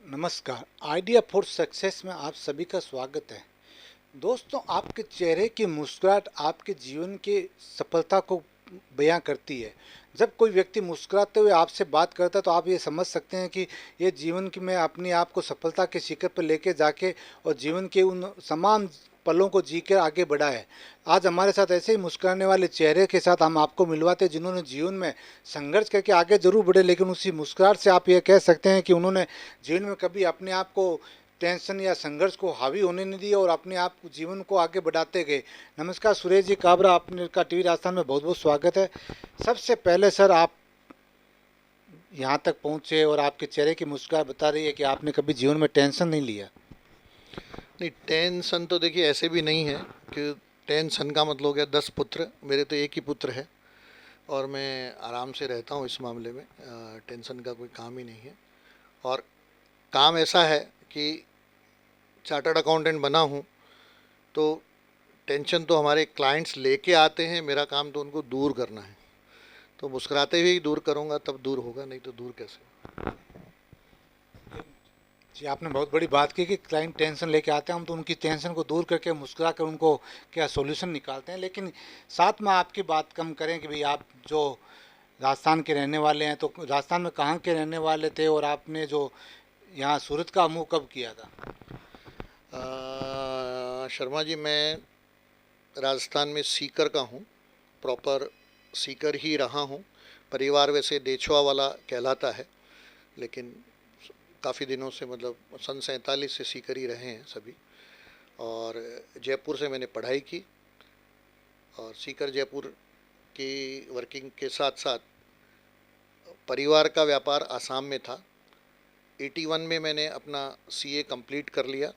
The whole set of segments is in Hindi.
नमस्कार। आइडिया फॉर सक्सेस में आप सभी का स्वागत है। दोस्तों, आपके चेहरे की मुस्कुराहट आपके जीवन की सफलता को बयां करती है। जब कोई व्यक्ति मुस्कुराते हुए आपसे बात करता है तो आप ये समझ सकते हैं कि ये जीवन की में अपने आप को सफलता के शिखर पर लेके जाके और जीवन के उन तमाम पलों को जी कर आगे बढ़ा है। आज हमारे साथ ऐसे ही मुस्कुराने वाले चेहरे के साथ हम आपको मिलवाते हैं जिन्होंने जीवन में संघर्ष करके आगे जरूर बढ़े, लेकिन उसी मुस्कुराहट से आप ये कह सकते हैं कि उन्होंने जीवन में कभी अपने आप को टेंशन या संघर्ष को हावी होने नहीं दिया और अपने आप जीवन को आगे बढ़ाते गए। नमस्कार सुरेश जी काबरा, आपने का टीवी राजस्थान में बहुत बहुत स्वागत है। सबसे पहले सर, आप यहाँ तक पहुँचे और आपके चेहरे की मुस्कुराहट बता रही है कि आपने कभी जीवन में टेंशन नहीं लिया। नहीं, टेंशन तो देखिए ऐसे भी नहीं है कि टेंशन का मतलब हो गया 10 पुत्र। मेरे तो एक ही पुत्र है और मैं आराम से रहता हूँ इस मामले में। टेंशन का कोई काम ही नहीं है। और काम ऐसा है कि चार्टर्ड अकाउंटेंट बना हूँ तो टेंशन तो हमारे क्लाइंट्स लेके आते हैं, मेरा काम तो उनको दूर करना है। तो मुस्कुराते हुए ही दूर करूँगा तब दूर होगा, नहीं तो दूर कैसे। जी, आपने बहुत बड़ी बात की कि क्लाइंट टेंशन लेके आते हैं, हम तो उनकी टेंशन को दूर करके मुस्कुरा कर उनको क्या सॉल्यूशन निकालते हैं। लेकिन साथ में आपकी बात कम करें कि भाई आप जो राजस्थान के रहने वाले हैं, तो राजस्थान में कहाँ के रहने वाले थे और आपने जो यहाँ सूरत का मुँह कब किया था? शर्मा जी, मैं राजस्थान में सीकर का हूँ। प्रॉपर सीकर ही रहा हूँ। परिवार वैसे देछुआ वाला कहलाता है, लेकिन काफ़ी दिनों से मतलब सन 47 से सीकर ही रहे हैं सभी। और जयपुर से मैंने पढ़ाई की और सीकर जयपुर की वर्किंग के साथ साथ परिवार का व्यापार आसाम में था। 81 में मैंने अपना सीए कंप्लीट कर लिया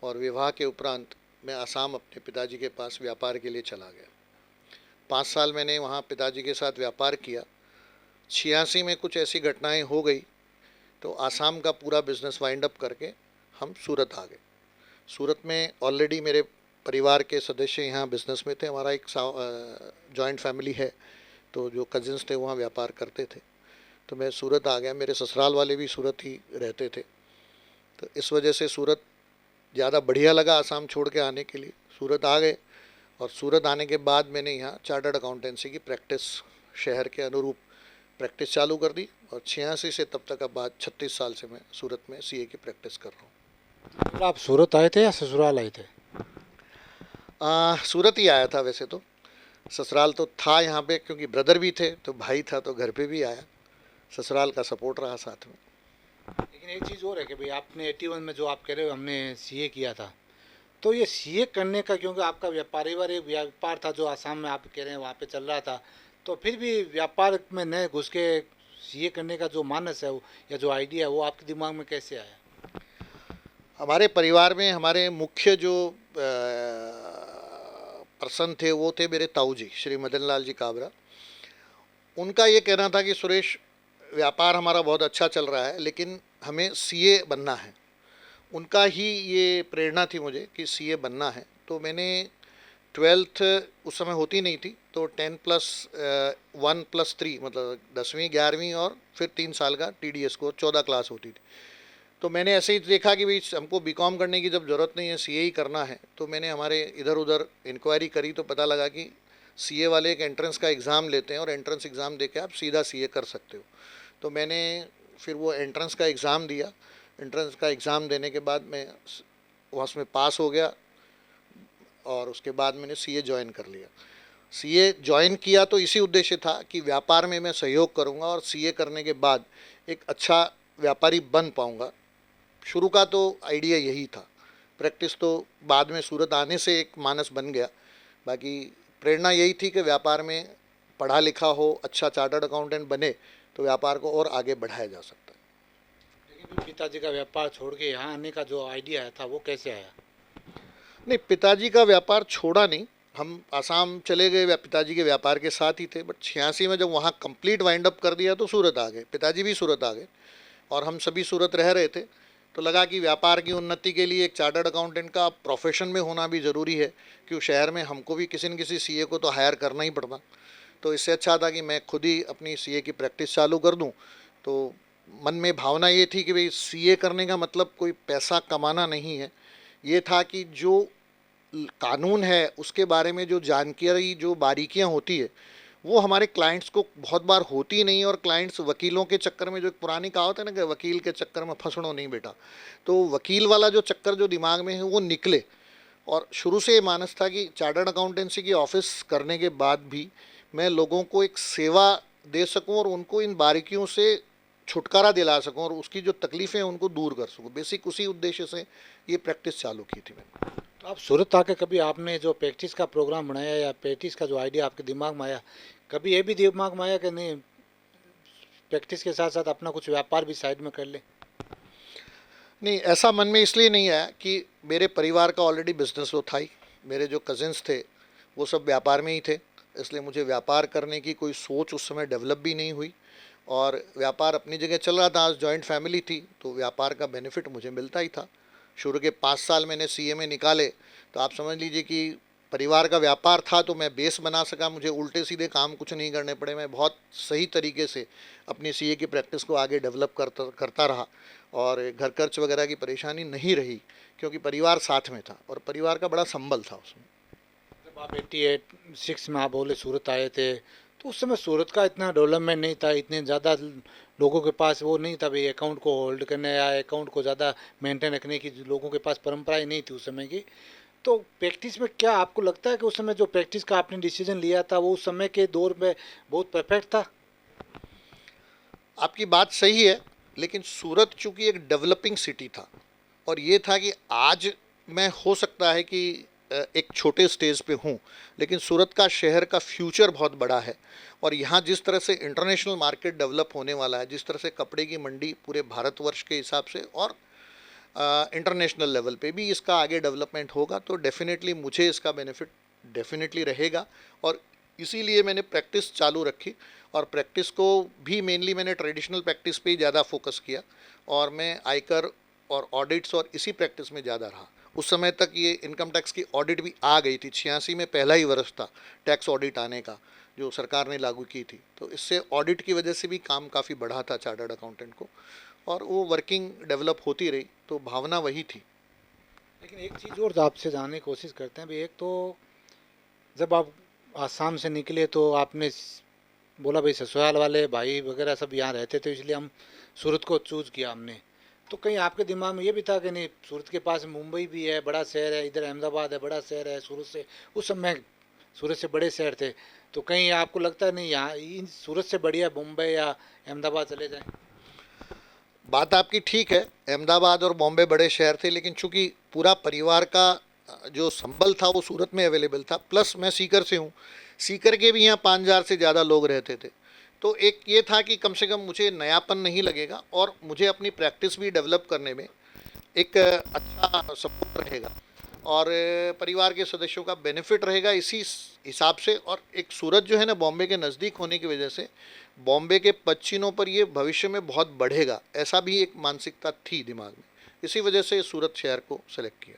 और विवाह के उपरांत मैं आसाम अपने पिताजी के पास व्यापार के लिए चला गया। 5 साल मैंने वहाँ पिताजी के साथ व्यापार किया। 86 में कुछ ऐसी घटनाएं हो गई तो आसाम का पूरा बिजनेस वाइंड अप करके हम सूरत आ गए। सूरत में ऑलरेडी मेरे परिवार के सदस्य यहाँ बिजनेस में थे। हमारा एक जॉइंट फैमिली है, तो जो कजिन्स थे वहाँ व्यापार करते थे। तो मैं सूरत आ गया। मेरे ससुराल वाले भी सूरत ही रहते थे, तो इस वजह से सूरत ज़्यादा बढ़िया लगा आसाम छोड़ के आने के लिए। सूरत आ गए और सूरत आने के बाद मैंने यहाँ चार्टर्ड अकाउंटेंसी की प्रैक्टिस शहर के अनुरूप प्रैक्टिस चालू कर दी और 86 से तब तक अब बाद 36 साल से मैं सूरत में सीए की प्रैक्टिस कर रहा हूँ। तो आप सूरत आए थे या ससुराल आए थे? सूरत ही आया था वैसे तो। ससुराल तो था यहाँ पे, क्योंकि ब्रदर भी थे तो भाई था तो घर पे भी आया। ससुराल का सपोर्ट रहा साथ में। लेकिन एक चीज़ और है कि भाई आपने 81 में जो आप कह रहे हो हमने सीए किया था, तो ये सीए करने का, क्योंकि आपका पारिवारिक व्यापार था जो आसाम में आप कह रहे हैं वहाँ पे चल रहा था, तो फिर भी व्यापार में नए घुस के सीए करने का जो मानस है या जो आइडिया है वो आपके दिमाग में कैसे आया? हमारे परिवार में हमारे मुख्य जो पर्सन थे वो थे मेरे ताऊ जी, श्री मदन लाल जी काबरा। उनका ये कहना था कि सुरेश, व्यापार हमारा बहुत अच्छा चल रहा है लेकिन हमें सीए बनना है। उनका ही ये प्रेरणा थी मुझे कि सीए बनना है। तो मैंने 12th उस समय होती नहीं थी, तो 10+1+3 मतलब 10वीं 11वीं और फिर 3 साल का टीडीएस कोर्स 14 क्लास होती थी। तो मैंने ऐसे ही देखा कि भाई हमको बीकॉम करने की जब ज़रूरत नहीं है, सीए ही करना है। तो मैंने हमारे इधर उधर इंक्वायरी करी तो पता लगा कि सीए वाले एक एंट्रेंस का एग्ज़ाम लेते हैं और एंट्रेंस एग्ज़ाम दे के आप सीधा सीए कर सकते हो। तो मैंने फिर वो एंट्रेंस का एग्ज़ाम दिया। एंट्रेंस का एग्ज़ाम देने के बाद मैं उसमें पास हो गया और उसके बाद मैंने सीए ज्वाइन कर लिया। सीए ज्वाइन किया तो इसी उद्देश्य था कि व्यापार में मैं सहयोग करूंगा और सीए करने के बाद एक अच्छा व्यापारी बन पाऊंगा। शुरू का तो आइडिया यही था। प्रैक्टिस तो बाद में सूरत आने से एक मानस बन गया। बाकी प्रेरणा यही थी कि व्यापार में पढ़ा लिखा हो, अच्छा चार्टर्ड अकाउंटेंट बने तो व्यापार को और आगे बढ़ाया जा सकता है। लेकिन फिर पिताजी का व्यापार छोड़ के यहाँ आने का जो आइडिया आया था वो कैसे आया? नहीं, पिताजी का व्यापार छोड़ा नहीं। हम आसाम चले गए, पिताजी के व्यापार के साथ ही थे। बट 86 में जब वहाँ कंप्लीट वाइंड अप कर दिया तो सूरत आ गए। पिताजी भी सूरत आ गए और हम सभी सूरत रह रहे थे। तो लगा कि व्यापार की उन्नति के लिए एक चार्टर्ड अकाउंटेंट का प्रोफेशन में होना भी ज़रूरी है, क्योंकि शहर में हमको भी किसी न किसी सीए को तो हायर करना ही पड़ता। तो इससे अच्छा था कि मैं खुद ही अपनी सीए की प्रैक्टिस चालू कर दूँ। तो मन में भावना ये थी कि भाई सीए करने का मतलब कोई पैसा कमाना नहीं है, ये था कि जो कानून है उसके बारे में जो जानकारी, जो बारीकियां होती है, वो हमारे क्लाइंट्स को बहुत बार होती नहीं। और क्लाइंट्स वकीलों के चक्कर में, जो एक पुरानी कहावत है ना कि वकील के चक्कर में फंसड़ो नहीं बेटा, तो वकील वाला जो चक्कर जो दिमाग में है वो निकले। और शुरू से ये मानस था कि चार्टर्ड अकाउंटेंसी की ऑफिस करने के बाद भी मैं लोगों को एक सेवा दे सकूं और उनको इन बारीकियों से छुटकारा दिला सकूं और उसकी जो तकलीफ़ें हैं उनको दूर कर सकूं। बेसिक उसी उद्देश्य से ये प्रैक्टिस चालू की थी मैंने। तो आप सूरत आके कभी आपने जो प्रैक्टिस का प्रोग्राम बनाया या प्रैक्टिस का जो आइडिया आपके दिमाग में आया, कभी ये भी दिमाग में आया कि नहीं प्रैक्टिस के साथ साथ अपना कुछ व्यापार भी साइड में कर ले? नहीं, ऐसा मन में इसलिए नहीं आया कि मेरे परिवार का ऑलरेडी बिजनेस वो था ही। मेरे जो कजिन्स थे वो सब व्यापार में ही थे, इसलिए मुझे व्यापार करने की कोई सोच उस समय डेवलप भी नहीं हुई। और व्यापार अपनी जगह चल रहा था, आज जॉइंट फैमिली थी तो व्यापार का बेनिफिट मुझे मिलता ही था। शुरू के 5 साल मैंने सीए में निकाले, तो आप समझ लीजिए कि परिवार का व्यापार था तो मैं बेस बना सका, मुझे उल्टे सीधे काम कुछ नहीं करने पड़े। मैं बहुत सही तरीके से अपनी सीए की प्रैक्टिस को आगे डेवलप करता करता रहा और घर खर्च वगैरह की परेशानी नहीं रही, क्योंकि परिवार साथ में था और परिवार का बड़ा संबल था उसमें। जब आप 86 में आप बोले सूरत आए थे, तो उस समय सूरत का इतना डेवलपमेंट नहीं था, इतने ज़्यादा लोगों के पास वो नहीं था भाई अकाउंट को होल्ड करने या अकाउंट को ज़्यादा मेंटेन रखने की लोगों के पास परंपरा ही नहीं थी उस समय की। तो प्रैक्टिस में क्या आपको लगता है कि उस समय जो प्रैक्टिस का आपने डिसीजन लिया था वो उस समय के दौर में बहुत परफेक्ट था? आपकी बात सही है, लेकिन सूरत चूंकि एक डेवलपिंग सिटी था और ये था कि आज मैं हो सकता है कि एक छोटे स्टेज पे हूँ, लेकिन सूरत का शहर का फ्यूचर बहुत बड़ा है। और यहाँ जिस तरह से इंटरनेशनल मार्केट डेवलप होने वाला है, जिस तरह से कपड़े की मंडी पूरे भारतवर्ष के हिसाब से और इंटरनेशनल लेवल पे भी इसका आगे डेवलपमेंट होगा, तो डेफिनेटली मुझे इसका बेनिफिट डेफिनेटली रहेगा। और इसीलिए मैंने प्रैक्टिस चालू रखी और प्रैक्टिस को भी मेनली मैंने ट्रेडिशनल प्रैक्टिस पे ही ज़्यादा फोकस किया और मैं आयकर और ऑडिट्स और इसी प्रैक्टिस में ज़्यादा रहा। उस समय तक ये इनकम टैक्स की ऑडिट भी आ गई थी, 86 में पहला ही वर्ष था टैक्स ऑडिट आने का जो सरकार ने लागू की थी, तो इससे ऑडिट की वजह से भी काम काफ़ी बढ़ा था चार्टर्ड अकाउंटेंट को और वो वर्किंग डेवलप होती रही, तो भावना वही थी। लेकिन एक चीज़ और आपसे जानने की कोशिश करते हैं भाई, एक तो जब आप आसाम से निकले तो आपने बोला भाई ससुराल वाले भाई वगैरह सब यहाँ रहते थे इसलिए हम सूरत को चूज किया हमने। तो कहीं आपके दिमाग में ये भी था कि नहीं सूरत के पास मुंबई भी है बड़ा शहर है, इधर अहमदाबाद है बड़ा शहर है, सूरत से उस समय सूरत से बड़े शहर थे, तो कहीं आपको लगता है नहीं यहाँ इन सूरत से बढ़िया मुंबई या अहमदाबाद चले जाएं? बात आपकी ठीक है, अहमदाबाद और बॉम्बे बड़े शहर थे, लेकिन चूंकि पूरा परिवार का जो संबल था वो सूरत में अवेलेबल था, प्लस मैं सीकर से हूँ, सीकर के भी यहाँ 5,000 से ज़्यादा लोग रहते थे। तो एक ये था कि कम से कम मुझे नयापन नहीं लगेगा और मुझे अपनी प्रैक्टिस भी डेवलप करने में एक अच्छा सपोर्ट रहेगा और परिवार के सदस्यों का बेनिफिट रहेगा इसी हिसाब से। और एक सूरत जो है ना बॉम्बे के नज़दीक होने की वजह से बॉम्बे के पश्चिमों पर ये भविष्य में बहुत बढ़ेगा, ऐसा भी एक मानसिकता थी दिमाग में, इसी वजह से सूरत शहर को सेलेक्ट किया।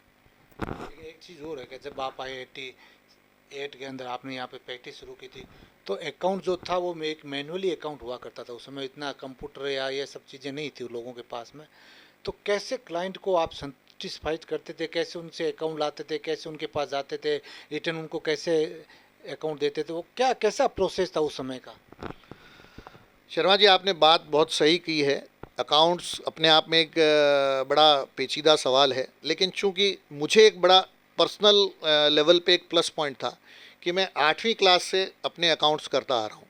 लेकिन एक चीज़ और है कि जब आप आए 88 के अंदर आपने यहाँ पे प्रैक्टिस शुरू की थी, तो अकाउंट जो था वो एक मैनुअली अकाउंट हुआ करता था, उस समय इतना कंप्यूटर या ये सब चीज़ें नहीं थी लोगों के पास में। तो कैसे क्लाइंट को आप सेटिस्फाइड करते थे, कैसे उनसे अकाउंट लाते थे, कैसे उनके पास जाते थे, रिटर्न उनको कैसे अकाउंट देते थे, वो क्या कैसा प्रोसेस था उस समय का? शर्मा जी, आपने बात बहुत सही की है। अकाउंट्स अपने आप में एक बड़ा पेचीदा सवाल है, लेकिन चूंकि मुझे एक बड़ा पर्सनल लेवल पे एक प्लस पॉइंट था कि मैं 8वीं क्लास से अपने अकाउंट्स करता आ रहा हूँ।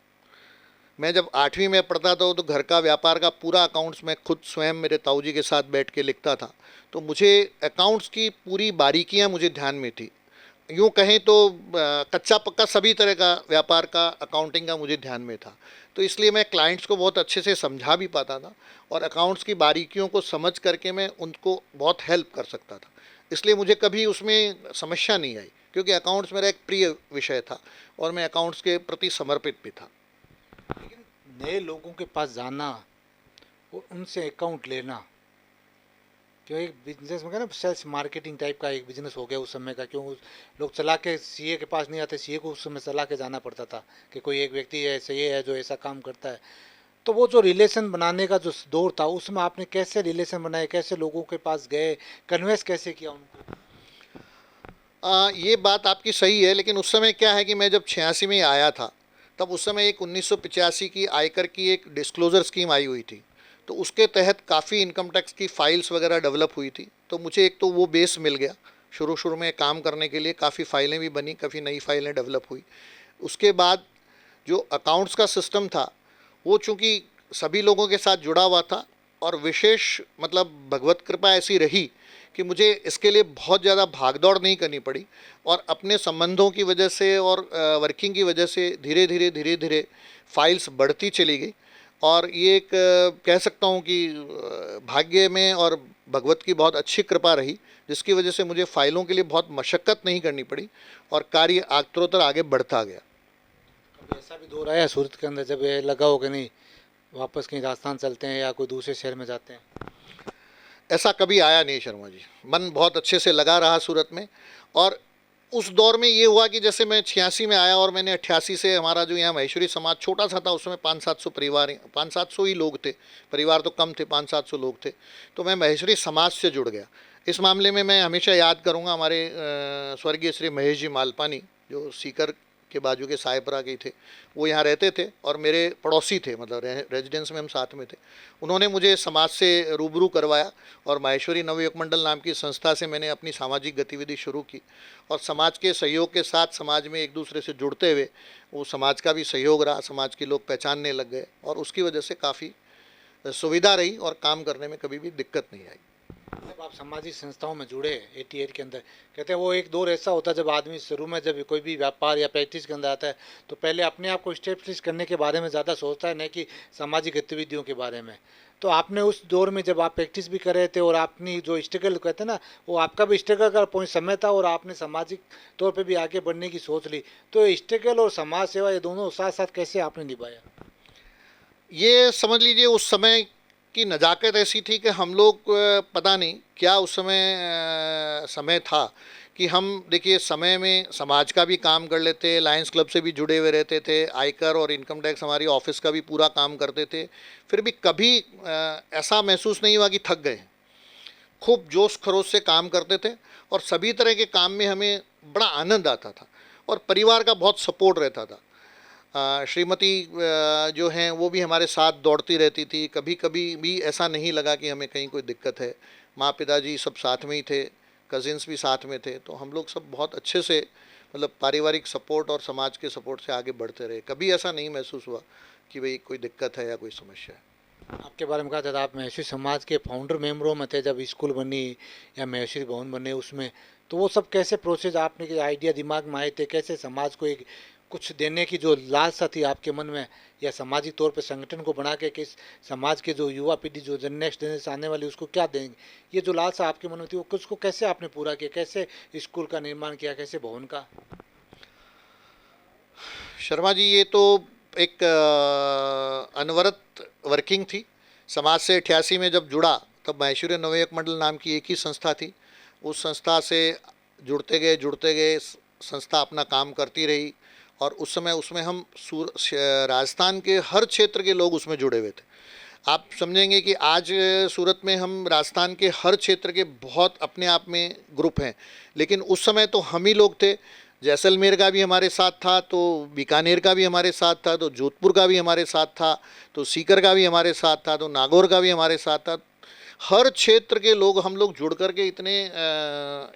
मैं जब 8वीं में पढ़ता था तो घर का व्यापार का पूरा अकाउंट्स मैं खुद स्वयं मेरे ताऊजी के साथ बैठ के लिखता था, तो मुझे अकाउंट्स की पूरी बारीकियाँ मुझे ध्यान में थी। यूँ कहें तो कच्चा पक्का सभी तरह का व्यापार का अकाउंटिंग का मुझे ध्यान में था, तो इसलिए मैं क्लाइंट्स को बहुत अच्छे से समझा भी पाता था और अकाउंट्स की बारीकियों को समझ करके मैं उनको बहुत हेल्प कर सकता था। इसलिए मुझे कभी उसमें समस्या नहीं आई, क्योंकि अकाउंट्स मेरा एक प्रिय विषय था और मैं अकाउंट्स के प्रति समर्पित भी था। लेकिन नए लोगों के पास जाना और उनसे अकाउंट लेना, क्यों एक बिजनेस में क्या ना सेल्स मार्केटिंग टाइप का एक बिजनेस हो गया उस समय का, क्यों लोग चला के सीए के पास नहीं आते, सीए को उस समय चला के जाना पड़ता था कि कोई एक व्यक्ति है सही है जो ऐसा काम करता है। तो वो जो रिलेशन बनाने का जो दौर था, उसमें आपने कैसे रिलेशन बनाए, कैसे लोगों के पास गए, कन्वेंस कैसे किया उनको? ये बात आपकी सही है, लेकिन उस समय क्या है कि मैं जब 86 में आया था, तब उस समय एक 1985 की आयकर की एक डिस्क्लोज़र स्कीम आई हुई थी। तो उसके तहत काफ़ी इनकम टैक्स की फाइल्स वगैरह डेवलप हुई थी। तो मुझे एक तो वो बेस मिल गया, शुरू शुरू में काम करने के लिए काफ़ी फाइलें भी बनी, काफ़ी नई फाइलें डेवलप हुई। उसके बाद जो अकाउंट्स का सिस्टम था, वो चूँकि सभी लोगों के साथ जुड़ा हुआ था, और विशेष मतलब भगवत कृपा ऐसी रही कि मुझे इसके लिए बहुत ज़्यादा भागदौड़ नहीं करनी पड़ी, और अपने संबंधों की वजह से और वर्किंग की वजह से धीरे धीरे फाइल्स बढ़ती चली गई। और ये एक कह सकता हूँ कि भाग्य में और भगवत की बहुत अच्छी कृपा रही, जिसकी वजह से मुझे फाइलों के लिए बहुत मशक्क़त नहीं करनी पड़ी, और कार्य आगतरोतर आगे बढ़ता गया। कभी ऐसा भी दौर आया सूरत के अंदर जब ये लगा हो कि नहीं, वापस कहीं राजस्थान चलते हैं या कोई दूसरे शहर में जाते हैं? ऐसा कभी आया नहीं शर्मा जी, मन बहुत अच्छे से लगा रहा सूरत में। और उस दौर में ये हुआ कि जैसे मैं 86 में आया, और मैंने 88 से हमारा जो यहाँ महेश्वरी समाज छोटा सा था, उसमें 500-700 परिवार, 500-700 ही लोग थे, परिवार तो कम थे, 500-700 लोग थे। तो मैं महेश्वरी समाज से जुड़ गया। इस मामले में मैं हमेशा याद करूँगा हमारे स्वर्गीय श्री महेश जी मालपानी, जो सीकर के बाजू के सायपरा के थे। वो यहाँ रहते थे और मेरे पड़ोसी थे, मतलब रेजिडेंस में हम साथ में थे। उन्होंने मुझे समाज से रूबरू करवाया, और माहेश्वरी नवयुवक मंडल नाम की संस्था से मैंने अपनी सामाजिक गतिविधि शुरू की। और समाज के सहयोग के साथ समाज में एक दूसरे से जुड़ते हुए वो समाज का भी सहयोग रहा, समाज के लोग पहचानने लग गए, और उसकी वजह से काफ़ी सुविधा रही, और काम करने में कभी भी दिक्कत नहीं आई। जब आप सामाजिक संस्थाओं में जुड़े 88 के अंदर, कहते हैं वो एक दौर ऐसा होता है जब आदमी शुरू में जब कोई भी व्यापार या प्रैक्टिस के अंदर आता है, तो पहले अपने आप को स्टेब्लिश करने के बारे में ज़्यादा सोचता है, नहीं कि सामाजिक गतिविधियों के बारे में। तो आपने उस दौर में जब आप प्रैक्टिस भी कर रहे थे और अपनी जो स्ट्रगल कहते हैं ना, वो आपका भी स्ट्रगल का पॉइंट समय था और आपने सामाजिक तौर पे भी आगे बढ़ने की सोच ली, तो स्ट्रगल और समाज सेवा ये दोनों साथ साथ कैसे आपने निभाया? ये समझ लीजिए उस समय की नज़ाकत ऐसी थी कि हम लोग पता नहीं क्या उस समय समय था कि हम, देखिए, समय में समाज का भी काम कर लेते, लायंस क्लब से भी जुड़े हुए रहते थे, आयकर और इनकम टैक्स हमारी ऑफिस का भी पूरा काम करते थे, फिर भी कभी ऐसा महसूस नहीं हुआ कि थक गए। खूब जोश खरोश से काम करते थे, और सभी तरह के काम में हमें बड़ा आनंद आता था, और परिवार का बहुत सपोर्ट रहता था। श्रीमती जो हैं वो भी हमारे साथ दौड़ती रहती थी, कभी कभी भी ऐसा नहीं लगा कि हमें कहीं कोई दिक्कत है। माँ पिताजी सब साथ में ही थे, कज़िन्स भी साथ में थे, तो हम लोग सब बहुत अच्छे से, मतलब पारिवारिक सपोर्ट और समाज के सपोर्ट से आगे बढ़ते रहे। कभी ऐसा नहीं महसूस हुआ कि भाई कोई दिक्कत है या कोई समस्या है। आपके बारे में कहा था आप महेश्वरी समाज के फाउंडर मेंबरों में थे जब स्कूल बनी या महेश्वरी भवन बने उसमें, तो वो सब कैसे प्रोसेस आपने के आइडिया दिमाग में आए थे, कैसे समाज को एक कुछ देने की जो लालसा थी आपके मन में, या सामाजिक तौर पे संगठन को बना के किस समाज के जो युवा पीढ़ी जो नेक्स्ट जनरेशन आने वाली उसको क्या देंगे, ये जो लालसा आपके मन में थी वो उसको कैसे आपने पूरा किया, कैसे स्कूल का निर्माण किया, कैसे भवन का? शर्मा जी, ये तो एक अनवरत वर्किंग थी। समाज से 88 में जब जुड़ा, तब महेश्वरी नवयुवक मंडल नाम की एक ही संस्था थी। उस संस्था से जुड़ते गए, संस्था अपना काम करती रही, और उस समय उसमें हम राजस्थान के हर क्षेत्र के लोग उसमें जुड़े हुए थे। आप समझेंगे कि आज सूरत में हम राजस्थान के हर क्षेत्र के बहुत अपने आप में ग्रुप हैं, लेकिन उस समय तो हम ही लोग थे। जैसलमेर का भी हमारे साथ था, तो बीकानेर का भी हमारे साथ था, तो जोधपुर का भी हमारे साथ था, तो सीकर का भी हमारे साथ था, तो नागौर का भी हमारे साथ था। हर क्षेत्र के लोग हम लोग जुड़ कर के इतने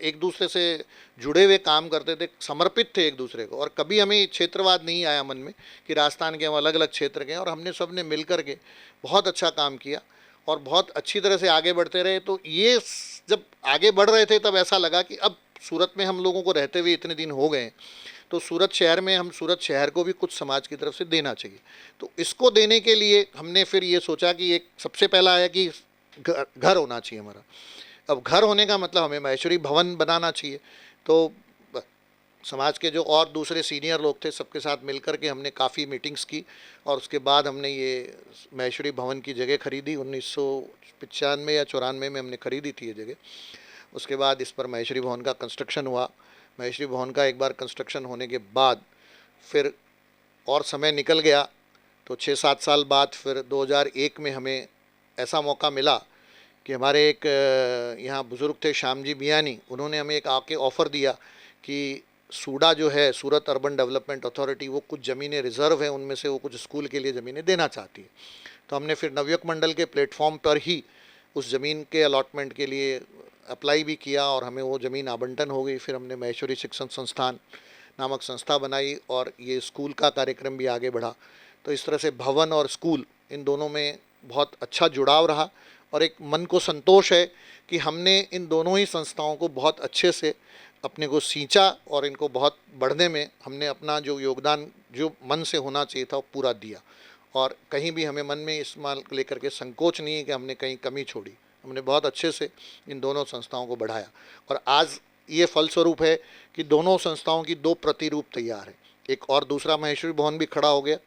एक दूसरे से जुड़े हुए काम करते थे, समर्पित थे एक दूसरे को, और कभी हमें क्षेत्रवाद नहीं आया मन में कि राजस्थान के हम अलग अलग क्षेत्र के हैं, और हमने सब ने मिल कर के बहुत अच्छा काम किया और बहुत अच्छी तरह से आगे बढ़ते रहे। तो ये जब आगे बढ़ रहे थे तब ऐसा लगा कि अब सूरत में हम लोगों को रहते हुए इतने दिन हो गए, तो सूरत शहर में हम सूरत शहर को भी कुछ समाज की तरफ से देना चाहिए। तो इसको देने के लिए हमने फिर ये सोचा कि एक सबसे पहला आया कि घर होना चाहिए हमारा। अब घर होने का मतलब हमें महेश्वरी भवन बनाना चाहिए। तो समाज के जो और दूसरे सीनियर लोग थे, सबके साथ मिलकर के हमने काफ़ी मीटिंग्स की, और उसके बाद हमने ये महेश्वरी भवन की जगह खरीदी। 1995 या 94 में हमने खरीदी थी ये जगह। उसके बाद इस पर महेश्वरी भवन का कंस्ट्रक्शन हुआ। महेश्वरी भवन का एक बार कंस्ट्रक्शन होने के बाद फिर और समय निकल गया, तो 6-7 साल बाद फिर 2001 में हमें ऐसा मौका मिला कि हमारे एक यहाँ बुज़ुर्ग थे श्याम जी बियानी, उन्होंने हमें एक आके ऑफ़र दिया कि सूडा जो है, सूरत अर्बन डेवलपमेंट अथॉरिटी, वो कुछ ज़मीनें रिज़र्व हैं, उनमें से वो कुछ स्कूल के लिए ज़मीनें देना चाहती है। तो हमने फिर नवयुग मंडल के प्लेटफॉर्म पर ही उस ज़मीन के अलॉटमेंट के लिए अप्लाई भी किया और हमें वो ज़मीन आवंटन हो गई। फिर हमने महेश्वरी शिक्षण संस्थान नामक संस्था बनाई और ये स्कूल का कार्यक्रम भी आगे बढ़ा। तो इस तरह से भवन और स्कूल, इन दोनों में बहुत अच्छा जुड़ाव रहा और एक मन को संतोष है कि हमने इन दोनों ही संस्थाओं को बहुत अच्छे से अपने को सींचा और इनको बहुत बढ़ने में हमने अपना जो योगदान जो मन से होना चाहिए था वो पूरा दिया। और कहीं भी हमें मन में इस माल को लेकर के संकोच नहीं है कि हमने कहीं कमी छोड़ी। हमने बहुत अच्छे से इन दोनों संस्थाओं को बढ़ाया और आज ये फलस्वरूप है कि दोनों संस्थाओं की 2 प्रतिरूप तैयार है। एक और दूसरा महेश्वरी भवन भी खड़ा हो गया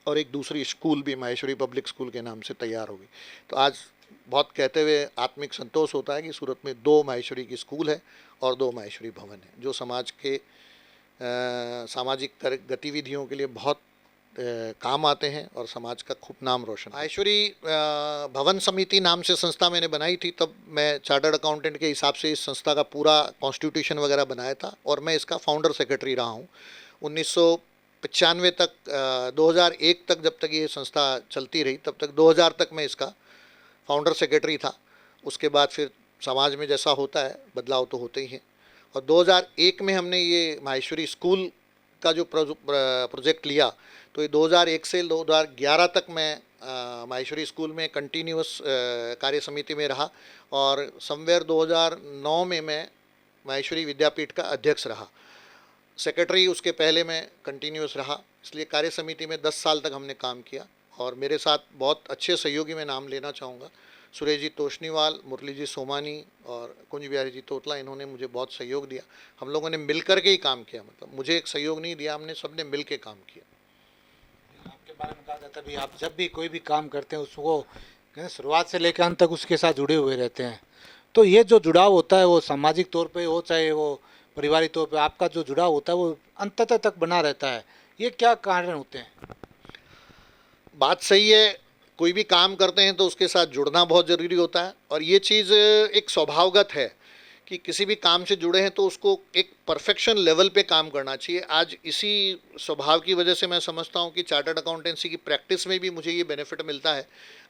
और एक दूसरी स्कूल भी महेश्वरी पब्लिक स्कूल के नाम से तैयार हो गई। तो आज बहुत कहते हुए आत्मिक संतोष होता है कि सूरत में 2 महेश्वरी की स्कूल है और 2 महेश्वरी भवन है, जो समाज के सामाजिक गतिविधियों के लिए बहुत काम आते हैं और समाज का खूब नाम रोशन। महेश्वरी भवन समिति नाम से संस्था मैंने बनाई थी, तब मैं चार्टर्ड अकाउंटेंट के हिसाब से इस संस्था का पूरा कॉन्स्टिट्यूशन वगैरह बनाया था और मैं इसका फाउंडर सेक्रेटरी रहा हूँ 1995 तक। 2001 तक जब तक ये संस्था चलती रही, तब तक 2000 तक मैं इसका फाउंडर सेक्रेटरी था। उसके बाद फिर समाज में जैसा होता है बदलाव तो होते ही हैं और 2001 में हमने ये माहेश्वरी स्कूल का जो प्रोजेक्ट लिया, तो ये 2001 से 2011 तक मैं माहेश्वरी स्कूल में कंटिन्यूअस कार्य समिति में रहा और समवेयर 2009 में मैं माहेश्वरी विद्यापीठ का अध्यक्ष रहा। सेक्रेटरी उसके पहले मैं कंटिन्यूअस रहा, इसलिए कार्य समिति में 10 साल तक हमने काम किया और मेरे साथ बहुत अच्छे सहयोगी मैं नाम लेना चाहूँगा। सुरेश जी तोशनीवाल, मुरली जी सोमानी और कुंज बिहारी जी तोतला, इन्होंने मुझे बहुत सहयोग दिया। हम लोगों ने मिल कर के ही काम किया, मतलब मुझे एक सहयोग नहीं दिया, हमने सबने मिल के काम किया। आपके बारे में कहा जाता है भी आप जब भी कोई भी काम करते हैं उसको कहते शुरुआत से लेकर अंत तक उसके साथ जुड़े हुए रहते हैं। तो ये जो जुड़ाव होता है वो सामाजिक तौर पे हो चाहे वो पारिवारिक तौर पे, आपका जो जुड़ाव होता है वो अंततः तक बना रहता है। ये क्या कारण होते हैं? बात सही है, कोई भी काम करते हैं तो उसके साथ जुड़ना बहुत ज़रूरी होता है और ये चीज़ एक स्वभावगत है कि किसी भी काम से जुड़े हैं तो उसको एक परफेक्शन लेवल पे काम करना चाहिए। आज इसी स्वभाव की वजह से मैं समझता हूँ कि चार्टर्ड अकाउंटेंसी की प्रैक्टिस में भी मुझे ये बेनिफिट मिलता है।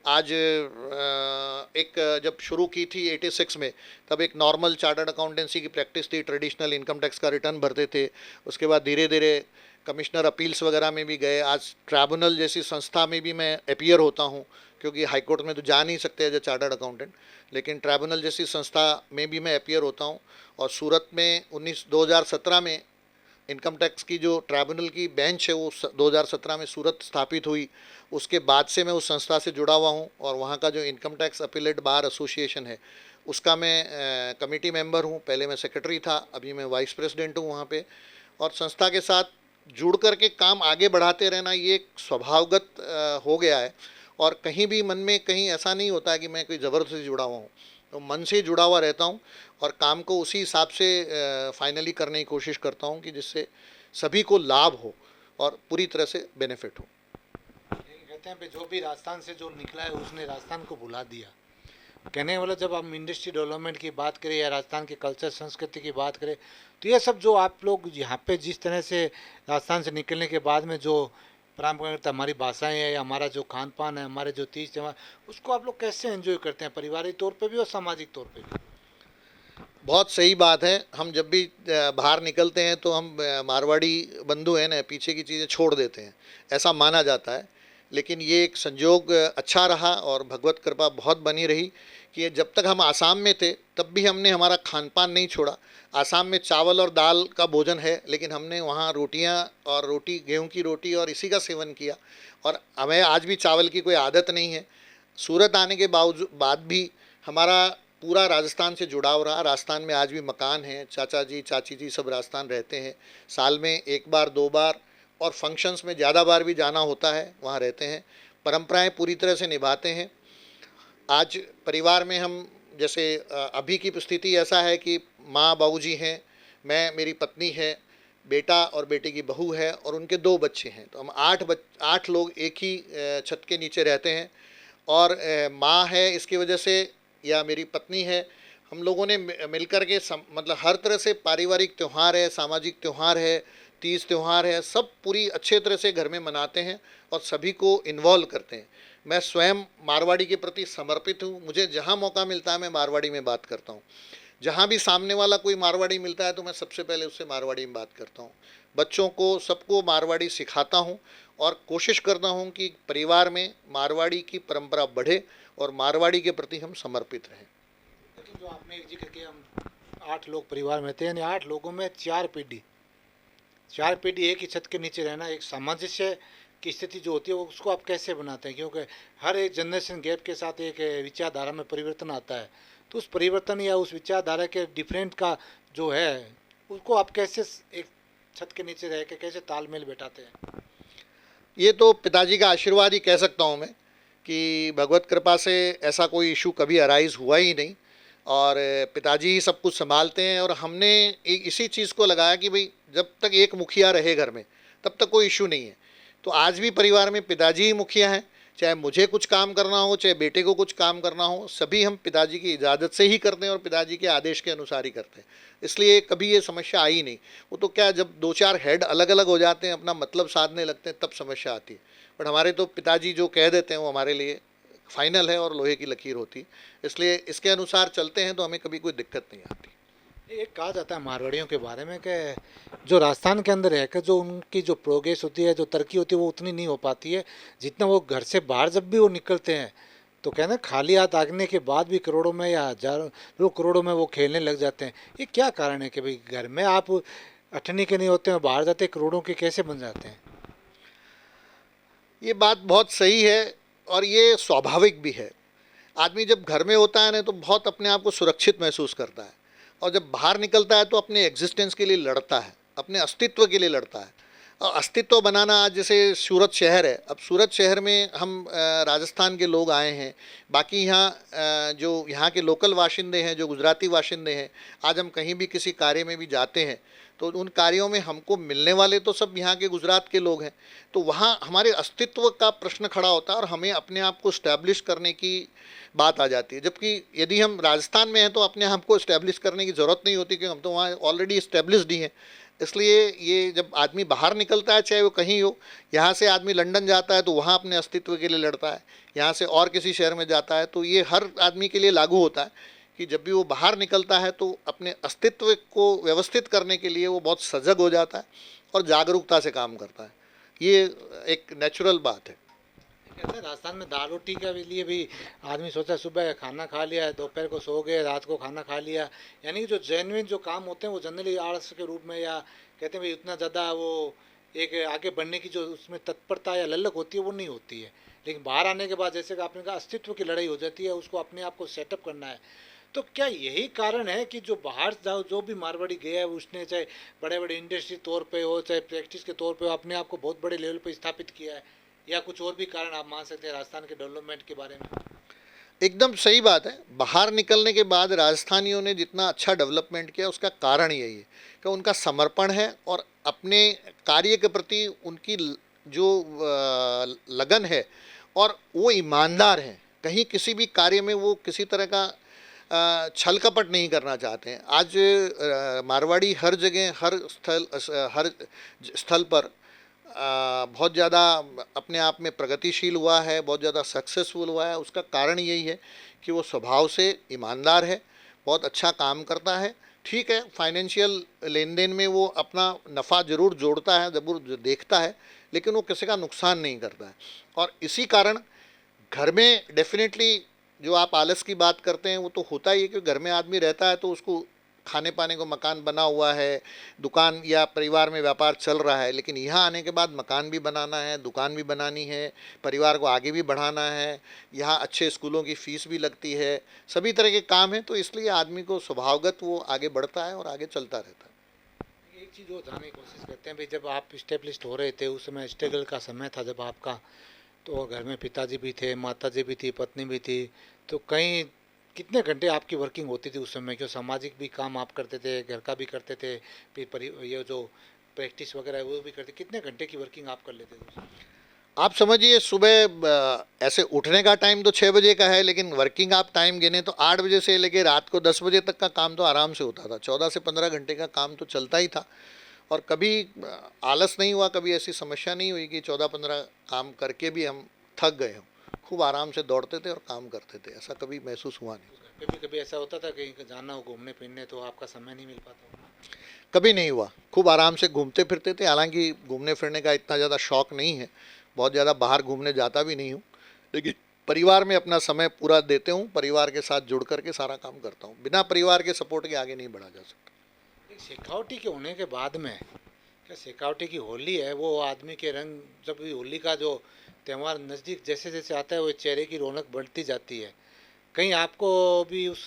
आज एक जब शुरू की थी 86 में, तब एक नॉर्मल चार्टर्ड अकाउंटेंसी की प्रैक्टिस थी, ट्रेडिशनल इनकम टैक्स का रिटर्न भरते थे। उसके बाद धीरे धीरे कमिश्नर अपील्स वगैरह में भी गए। आज ट्राइब्यूनल जैसी संस्था में भी मैं अपीयर होता हूँ, क्योंकि हाई कोर्ट में तो जा नहीं सकते एज ए चार्टर्ड अकाउंटेंट, लेकिन ट्राइब्यूनल जैसी संस्था में भी मैं अपीयर होता हूँ। और सूरत में 2017 में इनकम टैक्स की जो ट्राइब्यूनल की बेंच है वो 2017 में सूरत स्थापित हुई। उसके बाद से मैं उस संस्था से जुड़ा हुआ हूँ और वहाँ का जो income tax appellate bar association है उसका मैं कमेटी मेंबर हूँ। पहले मैं सेक्रेटरी था, अभी मैं वाइस प्रेसिडेंट हूँ वहाँ पे। और संस्था के साथ जुड़ कर के काम आगे बढ़ाते रहना ये एक स्वभावगत हो गया है और कहीं भी मन में कहीं ऐसा नहीं होता है कि मैं कोई ज़बरदस्ती जुड़ा हुआ हूँ, तो मन से जुड़ा हुआ रहता हूँ और काम को उसी हिसाब से फाइनली करने की कोशिश करता हूँ कि जिससे सभी को लाभ हो और पूरी तरह से बेनिफिट हो। कहते हैं जो भी राजस्थान से जो निकला है उसने राजस्थान को भुला दिया। कहने वाला जब हम इंडस्ट्री डेवलपमेंट की बात करें या राजस्थान के कल्चर संस्कृति की बात करें, तो ये सब जो आप लोग यहाँ पे जिस तरह से राजस्थान से निकलने के बाद में जो परंपरागत हमारी भाषाएं हैं, हमारा जो खान पान है, हमारे जो तीज त्योहार, उसको आप लोग कैसे एंजॉय करते हैं पारिवारिक तौर पे भी और सामाजिक तौर पे भी? बहुत सही बात है। हम जब भी बाहर निकलते हैं तो हम मारवाड़ी बंधु हैं ना, पीछे की चीज़ें छोड़ देते हैं, ऐसा माना जाता है। लेकिन ये एक संयोग अच्छा रहा और भगवत कृपा बहुत बनी रही कि जब तक हम आसाम में थे तब भी हमने हमारा खान पान नहीं छोड़ा। आसाम में चावल और दाल का भोजन है, लेकिन हमने वहाँ रोटियाँ और रोटी, गेहूँ की रोटी और इसी का सेवन किया और हमें आज भी चावल की कोई आदत नहीं है। सूरत आने के बाद भी हमारा पूरा राजस्थान से जुड़ाव रहा। राजस्थान में आज भी मकान हैं, चाचा जी चाची जी सब राजस्थान रहते हैं। साल में 1 बार 2 बार और फंक्शंस में ज़्यादा बार भी जाना होता है, वहाँ रहते हैं, परंपराएं पूरी तरह से निभाते हैं। आज परिवार में हम जैसे अभी की स्थिति ऐसा है कि माँ बाबूजी हैं, मैं, मेरी पत्नी है, बेटा और बेटे की बहू है और उनके 2 बच्चे हैं। तो हम 8 लोग एक ही छत के नीचे रहते हैं। और माँ है इसकी वजह से, या मेरी पत्नी है, हम लोगों ने मिलकर के मतलब हर तरह से पारिवारिक त्यौहार है, सामाजिक त्यौहार है, तीज त्यौहार है, सब पूरी अच्छे तरह से घर में मनाते हैं और सभी को इन्वॉल्व करते हैं। मैं स्वयं मारवाड़ी के प्रति समर्पित हूँ। मुझे जहाँ मौका मिलता है मैं मारवाड़ी में बात करता हूँ। जहाँ भी सामने वाला कोई मारवाड़ी मिलता है तो मैं सबसे पहले उससे मारवाड़ी में बात करता हूँ। बच्चों को सबको मारवाड़ी सिखाता हूँ और कोशिश करता हूँ कि परिवार में मारवाड़ी की परंपरा बढ़े और मारवाड़ी के प्रति हम समर्पित रहें। लेकिन जो आपने एक जिक्र किया, हम 8 लोग परिवार में थे, यानी 8 लोगों में 4 पीढ़ी एक ही छत के नीचे रहना, एक सामंजस्य की स्थिति जो होती है वो उसको आप कैसे बनाते हैं? क्योंकि हर एक जनरेशन गैप के साथ एक विचारधारा में परिवर्तन आता है, तो उस परिवर्तन या उस विचारधारा के डिफरेंट का जो है उसको आप कैसे एक छत के नीचे रह के कैसे तालमेल बैठाते हैं? ये तो पिताजी का आशीर्वाद ही कह सकता हूँ मैं, कि भगवत कृपा से ऐसा कोई इशू कभी अराइज हुआ ही नहीं और पिताजी ही सब कुछ संभालते हैं। और हमने इसी चीज़ को लगाया कि भाई जब तक एक मुखिया रहे घर में तब तक कोई इशू नहीं है। तो आज भी परिवार में पिताजी ही मुखिया हैं, चाहे मुझे कुछ काम करना हो, चाहे बेटे को कुछ काम करना हो, सभी हम पिताजी की इजाज़त से ही करते हैं और पिताजी के आदेश के अनुसार ही करते हैं। इसलिए कभी ये समस्या आई नहीं। वो तो क्या, जब 2-4 हेड अलग अलग हो जाते हैं, अपना मतलब साधने लगते हैं, तब समस्या आती है। बट हमारे तो पिताजी जो कह देते हैं वो हमारे लिए फाइनल है और लोहे की लकीर होती है। इसलिए इसके अनुसार चलते हैं तो हमें कभी कोई दिक्कत नहीं आती। एक कहा जाता है मारवाड़ियों के बारे में कि जो राजस्थान के अंदर रहकर जो उनकी जो प्रोग्रेस होती है, जो तरक्की होती है, वो उतनी नहीं हो पाती है जितना वो घर से बाहर जब भी वो निकलते हैं तो कहना खाली हाथ आगने के बाद भी करोड़ों में या हजारों लोग करोड़ों में वो खेलने लग जाते हैं। ये क्या कारण है कि भाई घर में आप अठन्नी के नहीं होते हैं, बाहर जाते करोड़ों के कैसे बन जाते हैं? ये बात बहुत सही है और ये स्वाभाविक भी है। आदमी जब घर में होता है ना तो बहुत अपने आप को सुरक्षित महसूस करता है और जब बाहर निकलता है तो अपने एग्जिस्टेंस के लिए लड़ता है, अपने अस्तित्व के लिए लड़ता है। और अस्तित्व बनाना, आज जैसे सूरत शहर है, अब सूरत शहर में हम राजस्थान के लोग आए हैं, बाकी यहाँ जो यहाँ के लोकल वाशिंदे हैं, जो गुजराती वाशिंदे हैं, आज हम कहीं भी किसी कार्य में भी जाते हैं तो उन कार्यों में हमको मिलने वाले तो सब यहाँ के गुजरात के लोग हैं। तो वहाँ हमारे अस्तित्व का प्रश्न खड़ा होता है और हमें अपने आप को इस्टेब्लिश करने की बात आ जाती है। जबकि यदि हम राजस्थान में हैं तो अपने आप को इस्टेब्लिश करने की ज़रूरत नहीं होती, क्योंकि हम तो वहाँ ऑलरेडी इस्टेब्लिश्ड ही हैं। इसलिए ये जब आदमी बाहर निकलता है, चाहे वो कहीं हो, यहाँ से आदमी लंदन जाता है तो वहाँ अपने अस्तित्व के लिए लड़ता है, यहाँ से और किसी शहर में जाता है तो ये हर आदमी के लिए लागू होता है कि जब भी वो बाहर निकलता है तो अपने अस्तित्व को व्यवस्थित करने के लिए वो बहुत सजग हो जाता है और जागरूकता से काम करता है। ये एक नेचुरल बात है। कहते हैं राजस्थान में दाल रोटी के लिए भी आदमी सोचा सुबह खाना खा लिया, दोपहर को सो गए, रात को खाना खा लिया, यानी कि जो जेन्युइन जो काम होते हैं वो जनरली आलस के रूप में, या कहते हैं भाई उतना ज़्यादा वो एक आगे बढ़ने की जो उसमें तत्परता या ललक होती है वो नहीं होती है। लेकिन बाहर आने के बाद जैसे कि आपने कहा अस्तित्व की लड़ाई हो जाती है, उसको अपने आप को सेटअप करना है। तो क्या यही कारण है कि जो बाहर जाओ जो भी मारवाड़ी गया है उसने चाहे बड़े बड़े इंडस्ट्री तौर पे हो, चाहे प्रैक्टिस के तौर पे हो, अपने आप को बहुत बड़े लेवल पे स्थापित किया है, या कुछ और भी कारण आप मान सकते हैं राजस्थान के डेवलपमेंट के बारे में? एकदम सही बात है। बाहर निकलने के बाद राजस्थानियों ने जितना अच्छा डेवलपमेंट किया उसका कारण यही है कि उनका समर्पण है और अपने कार्य के प्रति उनकी जो लगन है और वो ईमानदार हैं। कहीं किसी भी कार्य में वो किसी तरह का छल कपट नहीं करना चाहते हैं। आज मारवाड़ी हर जगह, हर स्थल पर बहुत ज़्यादा अपने आप में प्रगतिशील हुआ है, बहुत ज़्यादा सक्सेसफुल हुआ है। उसका कारण यही है कि वो स्वभाव से ईमानदार है, बहुत अच्छा काम करता है। ठीक है, फाइनेंशियल लेन देन में वो अपना नफ़ा ज़रूर जोड़ता है, ज़रूर देखता है, लेकिन वो किसी का नुकसान नहीं करता है। और इसी कारण घर में डेफिनेटली जो आप आलस की बात करते हैं वो तो होता ही है कि घर में आदमी रहता है तो उसको खाने पाने को मकान बना हुआ है, दुकान या परिवार में व्यापार चल रहा है, लेकिन यहाँ आने के बाद मकान भी बनाना है, दुकान भी बनानी है, परिवार को आगे भी बढ़ाना है, यहाँ अच्छे स्कूलों की फ़ीस भी लगती है, सभी तरह के काम हैं। तो इसलिए आदमी को स्वभावगत वो आगे बढ़ता है और आगे चलता रहता है। एक चीज़ वो जानने की कोशिश करते हैं भाई, जब आप इस्टेब्लिश्ड हो रहे थे उस समय स्ट्रगल का समय था जब आपका, तो घर में पिताजी भी थे, माताजी भी थी, पत्नी भी थी, तो कहीं कितने घंटे आपकी वर्किंग होती थी उस समय? क्यों सामाजिक भी काम आप करते थे, घर का भी करते थे, फिर ये जो प्रैक्टिस वगैरह वो भी करते, कितने घंटे की वर्किंग आप कर लेते थे? आप समझिए सुबह ऐसे उठने का टाइम तो 6 बजे का है, लेकिन वर्किंग आप टाइम गिने तो 8 बजे से लेके रात को 10 बजे तक का काम तो आराम से होता था। 14 से 15 घंटे का काम तो चलता ही था, और कभी आलस नहीं हुआ, कभी ऐसी समस्या नहीं हुई कि 14-15 काम करके भी हम थक गए हों। खूब आराम से दौड़ते थे और काम करते थे, ऐसा कभी महसूस हुआ नहीं। कभी ऐसा होता था कहीं जाना हो घूमने फिरने तो आपका समय नहीं मिल पाता? कभी नहीं हुआ, खूब आराम से घूमते फिरते थे। हालांकि घूमने फिरने का इतना ज़्यादा शौक नहीं है, बहुत ज़्यादा बाहर घूमने जाता भी नहीं हूँ, लेकिन परिवार में अपना समय पूरा देते हूँ, परिवार के साथ जुड़ करके सारा काम करता हूँ। बिना परिवार के सपोर्ट के आगे नहीं बढ़ा जा सकता। एक शेखावटी के होने के बाद में, क्या शेखावटी की होली है वो आदमी के रंग, जब भी होली का जो त्यौहार नज़दीक जैसे जैसे आता है वो चेहरे की रौनक बढ़ती जाती है। कहीं आपको भी उस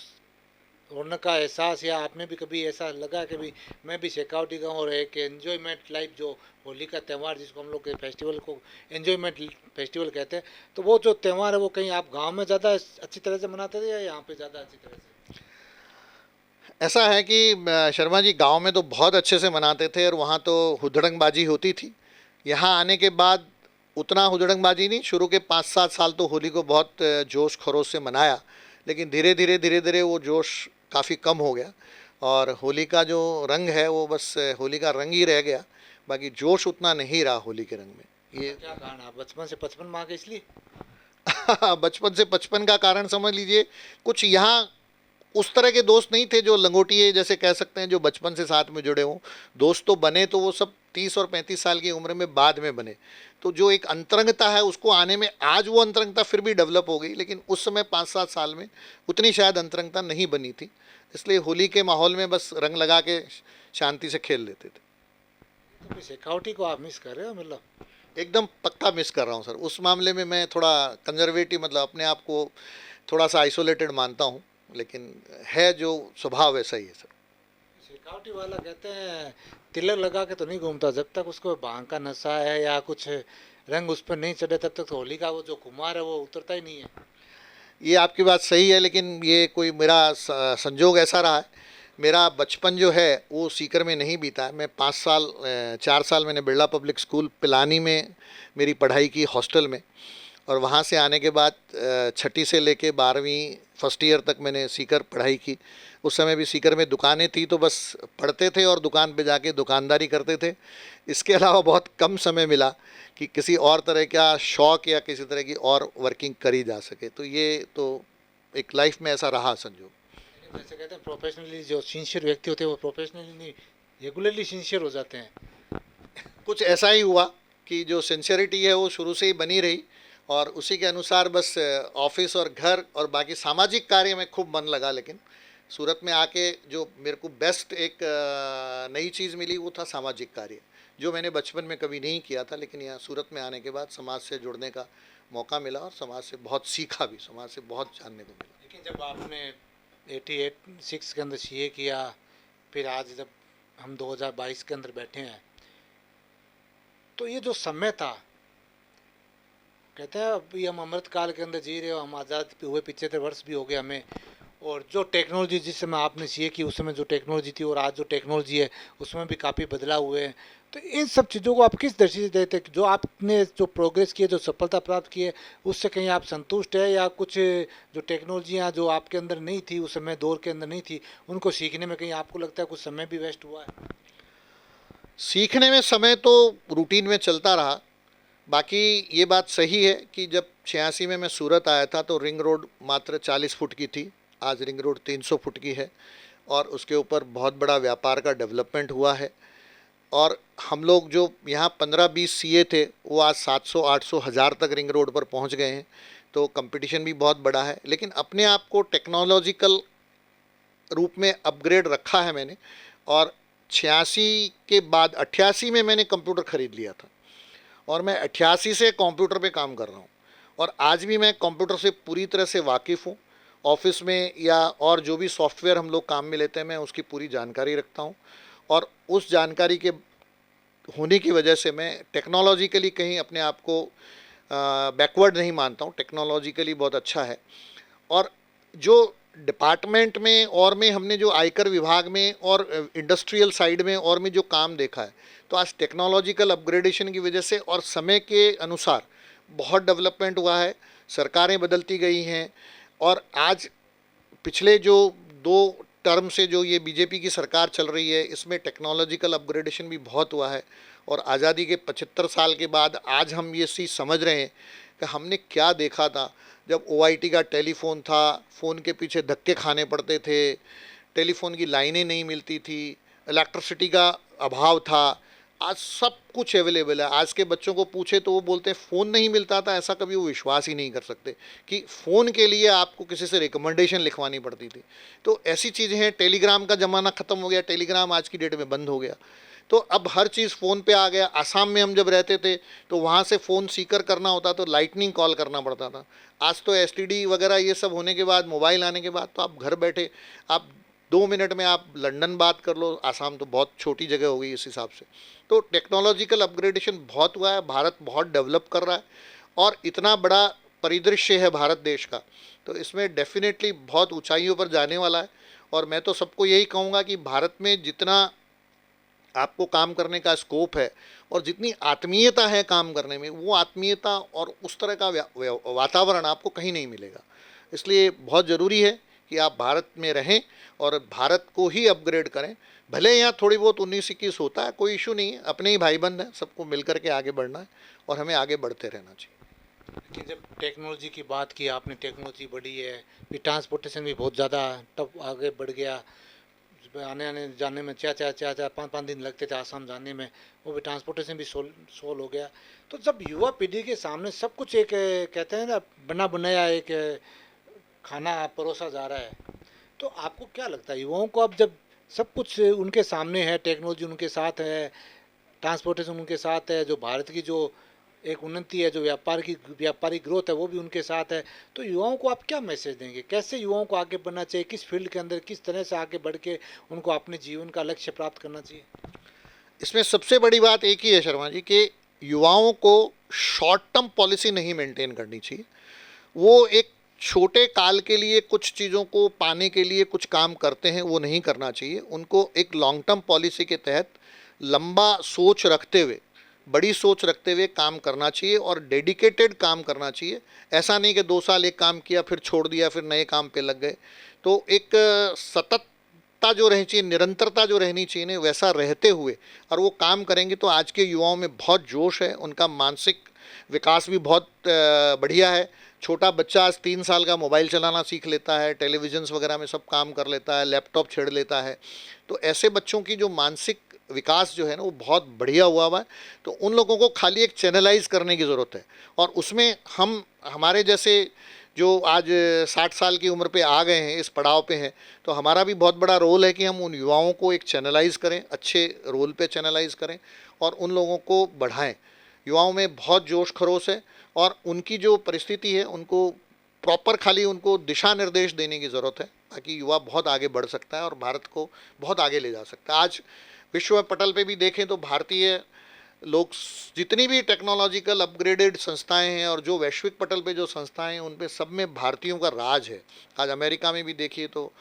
रौनक का एहसास, या आपने भी कभी ऐसा लगा कि भी मैं भी शेखावटी का हूँ और एक एन्जॉयमेंट लाइफ जो होली का त्यौहार जिसको हम लोग के फेस्टिवल को एन्जॉयमेंट फेस्टिवल कहते हैं, तो वो जो त्यौहार है वो कहीं आप गांव में ज़्यादा अच्छी तरह से मनाते थे या यहाँ पे ज़्यादा अच्छी तरह से? ऐसा है कि शर्मा जी, गांव में तो बहुत अच्छे से मनाते थे और वहाँ तो हुदड़ंगबाजी होती थी। यहाँ आने के बाद उतना हुदड़ंगबाजी नहीं, शुरू के 5-7 साल तो होली को बहुत जोश खरोश से मनाया, लेकिन धीरे धीरे वो जोश काफ़ी कम हो गया, और होली का जो रंग है वो बस होली का रंग ही रह गया, बाकी जोश उतना नहीं रहा होली के रंग में। ये क्या कारण है, बचपन से 55 मांगे इसलिए? बचपन से 55 का कारण समझ लीजिए, कुछ यहाँ उस तरह के दोस्त नहीं थे जो लंगोटिए जैसे कह सकते हैं, जो बचपन से साथ में जुड़े हों। दोस्त तो बने तो वो सब 30 और 35 साल की उम्र में बाद में बने, तो जो एक अंतरंगता है उसको आने में आज वो अंतरंगता फिर भी डेवलप हो गई, लेकिन उस समय 5-7 साल में उतनी शायद अंतरंगता नहीं बनी थी, इसलिए होली के माहौल में बस रंग लगा के शांति से खेल लेते थे। तो फिर शेखावटी को आप मिस कर रहे हो मतलब? एकदम पक्का मिस कर रहा हूँ सर। उस मामले में मैं थोड़ा कंजर्वेटिव, मतलब अपने आप को थोड़ा सा आइसोलेटेड मानता हूँ, लेकिन है जो स्वभाव वैसा ही है सर। शेखावटी वाला कहते हैं तिलक लगा के तो नहीं घूमता, जब तक उसको भांग का नशा है या कुछ रंग उस पर नहीं चढ़े तब तक तो होली का वो जो खुमार है वो उतरता ही नहीं है। ये आपकी बात सही है, लेकिन ये कोई मेरा संजोग ऐसा रहा है। मेरा बचपन जो है वो सीकर में नहीं बीता है। मैं 4 साल मैंने बिरला पब्लिक स्कूल पिलानी में मेरी पढ़ाई की, हॉस्टल में, और वहाँ से आने के बाद छठी से लेके 12वीं फर्स्ट ईयर तक मैंने सीकर पढ़ाई की। उस समय भी सीकर में दुकानें थी तो बस पढ़ते थे और दुकान पे जाके दुकानदारी करते थे। इसके अलावा बहुत कम समय मिला कि किसी और तरह का शौक़ या किसी तरह की और वर्किंग करी जा सके, तो ये तो एक लाइफ में ऐसा रहा संजोग। जैसे कहते हैं प्रोफेशनली जो सिंसियर व्यक्ति होते हैं वो प्रोफेशनली नहीं, रेगुलरली सिंसियर हो जाते हैं। कुछ ऐसा ही हुआ कि जो सिंसियरिटी है वो शुरू से ही बनी रही, और उसी के अनुसार बस ऑफिस और घर और बाकी सामाजिक कार्य में खूब मन लगा। लेकिन सूरत में आके जो मेरे को बेस्ट एक नई चीज़ मिली वो था सामाजिक कार्य, जो मैंने बचपन में कभी नहीं किया था, लेकिन यहाँ सूरत में आने के बाद समाज से जुड़ने का मौका मिला और समाज से बहुत सीखा भी, समाज से बहुत जानने को मिला। लेकिन जब आपने 86 के अंदर सीए किया, फिर आज जब हम 2022 के अंदर बैठे हैं, तो ये जो समय था, कहते हैं अभी हम अमृत काल के अंदर जी रहे हो, हम आज़ाद हुए 75 वर्ष भी हो गए हमें, और जो टेक्नोलॉजी जिस समय आपने सीए की उस समय जो टेक्नोलॉजी थी और आज जो टेक्नोलॉजी है उसमें भी काफ़ी बदलाव हुए हैं, तो इन सब चीज़ों को आप किस दृष्टि से देखते हैं? जो आपने जो प्रोग्रेस की है, जो सफलता प्राप्त की है, उससे कहीं आप संतुष्ट है, या कुछ जो टेक्नोलॉजियाँ जो आपके अंदर नहीं थी उस समय दौर के अंदर नहीं थी, उनको सीखने में कहीं आपको लगता है कुछ समय भी वेस्ट हुआ है? सीखने में समय तो रूटीन में चलता रहा। बाकी ये बात सही है कि जब 86 में मैं सूरत आया था तो रिंग रोड मात्र 40 फुट की थी, आज रिंग रोड 300 फुट की है, और उसके ऊपर बहुत बड़ा व्यापार का डेवलपमेंट हुआ है। और हम लोग जो यहाँ 15-20 सीए थे वो आज 700-800 हज़ार तक रिंग रोड पर पहुँच गए हैं, तो कंपटीशन भी बहुत बड़ा है। लेकिन अपने आप को टेक्नोलॉजिकल रूप में अपग्रेड रखा है मैंने, और 86 के बाद 88 में मैंने कंप्यूटर ख़रीद लिया था, और मैं 88 से कंप्यूटर पे काम कर रहा हूँ, और आज भी मैं कंप्यूटर से पूरी तरह से वाकिफ़ हूँ। ऑफिस में या और जो भी सॉफ्टवेयर हम लोग काम में लेते हैं मैं उसकी पूरी जानकारी रखता हूँ, और उस जानकारी के होने की वजह से मैं टेक्नोलॉजिकली कहीं अपने आप को बैकवर्ड नहीं मानता हूँ, टेक्नोलॉजिकली बहुत अच्छा है। और जो डिपार्टमेंट में और में हमने जो आयकर विभाग में और इंडस्ट्रियल साइड में और में जो काम देखा है, तो आज टेक्नोलॉजिकल अपग्रेडेशन की वजह से और समय के अनुसार बहुत डेवलपमेंट हुआ है, सरकारें बदलती गई हैं। और आज पिछले जो 2 टर्म से जो ये बीजेपी की सरकार चल रही है, इसमें टेक्नोलॉजिकल अपग्रेडेशन भी बहुत हुआ है। और आज़ादी के 75 साल के बाद आज हम ये चीज़ समझ रहे हैं कि हमने क्या देखा था जब OIT का टेलीफोन था, फ़ोन के पीछे धक्के खाने पड़ते थे, टेलीफोन की लाइनें नहीं मिलती थी, इलेक्ट्रिसिटी का अभाव था। आज सब कुछ अवेलेबल है। आज के बच्चों को पूछे तो वो बोलते हैं फ़ोन नहीं मिलता था, ऐसा कभी वो विश्वास ही नहीं कर सकते कि फ़ोन के लिए आपको किसी से रिकमेंडेशन लिखवानी पड़ती थी। तो ऐसी चीज़ें हैं। टेलीग्राम का ज़माना ख़त्म हो गया, टेलीग्राम आज की डेट में बंद हो गया। तो अब हर चीज़ फ़ोन पे आ गया। आसाम में हम जब रहते थे तो वहाँ से फ़ोन सीकर करना होता तो लाइटनिंग कॉल करना पड़ता था। आज तो STD वगैरह ये सब होने के बाद, मोबाइल आने के बाद, तो आप घर बैठे आप 2 मिनट में आप लंदन बात कर लो। आसाम तो बहुत छोटी जगह हो गई इस हिसाब से। तो टेक्नोलॉजिकल अपग्रेडेशन बहुत हुआ है, भारत बहुत डेवलप कर रहा है और इतना बड़ा परिदृश्य है भारत देश का, तो इसमें डेफिनेटली बहुत ऊंचाइयों पर जाने वाला है। और मैं तो सबको यही कहूँगा कि भारत में जितना आपको काम करने का स्कोप है और जितनी आत्मीयता है काम करने में, वो आत्मीयता और उस तरह का वातावरण आपको कहीं नहीं मिलेगा। इसलिए बहुत ज़रूरी है कि आप भारत में रहें और भारत को ही अपग्रेड करें। भले यहाँ थोड़ी बहुत 19-21 होता है, कोई इशू नहीं है, अपने ही भाई बंद हैं, सबको मिल करके आगे बढ़ना है और हमें आगे बढ़ते रहना चाहिए। कि जब टेक्नोलॉजी की बात की आपने, टेक्नोलॉजी बढ़ी है, फिर ट्रांसपोर्टेशन भी बहुत ज़्यादा टफ आगे बढ़ गया। आने आने जाने में 4-4 5-5 दिन लगते थे आसाम जाने में, वो भी ट्रांसपोर्टेशन भी सोल्व हो गया। तो जब युवा पीढ़ी के सामने सब कुछ एक कहते हैं ना बना बनाया एक खाना परोसा जा रहा है, तो आपको क्या लगता है युवाओं को अब जब सब कुछ उनके सामने है, टेक्नोलॉजी उनके साथ है, ट्रांसपोर्टेशन उनके साथ है, जो भारत की जो एक उन्नति है, जो व्यापारिक ग्रोथ है वो भी उनके साथ है, तो युवाओं को आप क्या मैसेज देंगे? कैसे युवाओं को आगे बढ़ना चाहिए? किस फील्ड के अंदर किस तरह से आगे बढ़ के उनको अपने जीवन का लक्ष्य प्राप्त करना चाहिए? इसमें सबसे बड़ी बात एक ही है शर्मा जी कि युवाओं को शॉर्ट टर्म पॉलिसी नहीं मेंटेन करनी चाहिए। वो एक छोटे काल के लिए कुछ चीज़ों को पाने के लिए कुछ काम करते हैं, वो नहीं करना चाहिए। उनको एक लॉन्ग टर्म पॉलिसी के तहत लंबा सोच रखते हुए, बड़ी सोच रखते हुए काम करना चाहिए और डेडिकेटेड काम करना चाहिए। ऐसा नहीं कि 2 साल एक काम किया फिर छोड़ दिया फिर नए काम पे लग गए। तो एक सततता जो रहनी चाहिए, निरंतरता जो रहनी चाहिए ना, वैसा रहते हुए और वो काम करेंगे तो आज के युवाओं में बहुत जोश है, उनका मानसिक विकास भी बहुत बढ़िया है। छोटा बच्चा आज 3 साल का मोबाइल चलाना सीख लेता है, टेलीविजन्स वगैरह में सब काम कर लेता है, लैपटॉप छेड़ लेता है। तो ऐसे बच्चों की जो मानसिक विकास जो है ना वो बहुत बढ़िया हुआ है। तो उन लोगों को खाली एक चैनलाइज करने की ज़रूरत है और उसमें हम हमारे जैसे जो आज 60 साल की उम्र पे आ गए हैं, इस पड़ाव पे हैं, तो हमारा भी बहुत बड़ा रोल है कि हम उन युवाओं को एक चैनलाइज करें, अच्छे रोल पे चैनलाइज करें और उन लोगों को बढ़ाएं। युवाओं में बहुत जोश खरोश है और उनकी जो परिस्थिति है उनको प्रॉपर खाली उनको दिशा निर्देश देने की ज़रूरत है, ताकि युवा बहुत आगे बढ़ सकता है और भारत को बहुत आगे ले जा सकता है। आज विश्व पटल पे भी देखें तो भारतीय लोग जितनी भी टेक्नोलॉजिकल अपग्रेडेड संस्थाएं हैं और जो वैश्विक पटल पे जो संस्थाएं हैं उन पे सब में भारतीयों का राज है। आज अमेरिका में भी देखिए तो